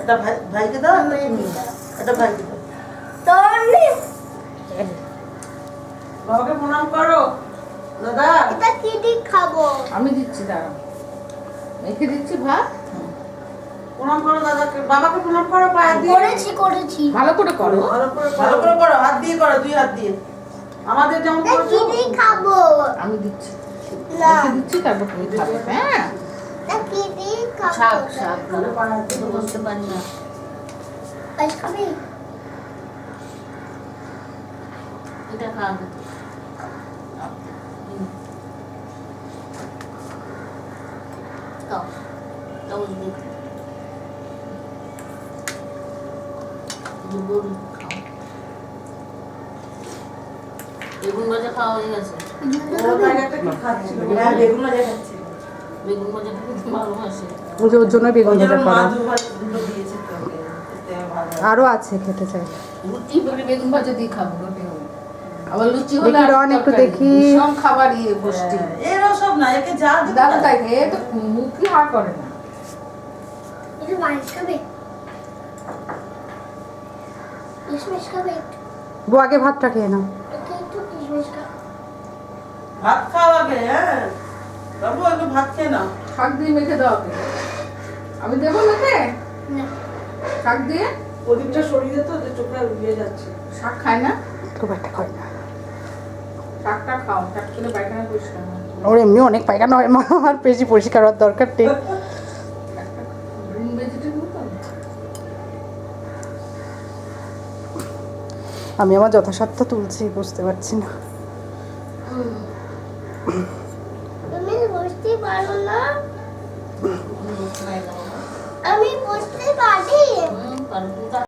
এটা ভাইকে দাও, এটা ভাইকে দাও। বাবাকে প্রণাম করো দাদা। এটা কি দিয়ে খাবো? আমি দিচ্ছি, দাঁড়াও, মেখে দিচ্ছি ভাত। প্রণাম করো দাদাকে, বাবাকে প্রণাম করো পায়ে দিয়ে। করেছি। ভালো করে করো। ভালো করে করো, হাত দিয়ে করো, দুই হাত দিয়ে। আমাদের যেমন এটা কি দিয়ে খাবো? আমি দিচ্ছি, না। মেখে দিচ্ছি, তারপর তুমি খাবে। হ্যাঁ, এটা কি দিয়ে খাবো? শাক শাক তো বসতে পারি না। পায়েস খাবি? এটা খাবে বেগুন ভাজা খাওয়া হয়ে গেছে। ওর প্যাকেটটা কি খাচ্ছিল? হ্যাঁ, বেগুন ভাজা খাচ্ছি। বেগুন ভাজাটা কিন্তু ভালোবাসে। ওর জন্য বেগুন ওই জন্য ভাজা মা করা। দুটো দিয়েছে তো ওকে, এতে ভালো। আরো আছে খেতে চাই। রুটি বলে বেগুন ভাজা দিয়ে খাবো, রুটি হলে। আবার লুচি হলে দেখি আর রন একটু তরকারি। দেখি। ভীষণ খাবার ইয়ে পুষ্টি। এরও সব না, একে যা দিবে দাদা তাই। তাই এ তো মুখই হা করে না। এটা পায়েস খাবে? কিশমিশ খাবে? বউ আগে ভাতটা খেয়ে নাও। এটা একটু কিশমিশ খাবে? ভাত খাও আগে, হ্যাঁ বাবু একটু ভাত খেয়ে নাও। শাক দিয়ে মেখে দাও ওকে। আমি দেবো মেখে না। শাক দিয়ে। প্রদীপটা সরিয়ে তো, যে চোখটা উড়িয়ে যাচ্ছে। শাক খায় না, খুব একটা খাই না। শাকটা খাও, শাক খেলে পায়খানা পরিষ্কার হয়। ওর এমনি অনেক পায়খানা হয়, মা আর বেশি পরিষ্কার হওয়ার দরকার নেই। গ্রিন ভেজিটেবল তো। আমি আমার যথাসাধ্য তুলছি, বুঝতে পারছি না। তুমি বসতে পারো না? আমি বসতে পারো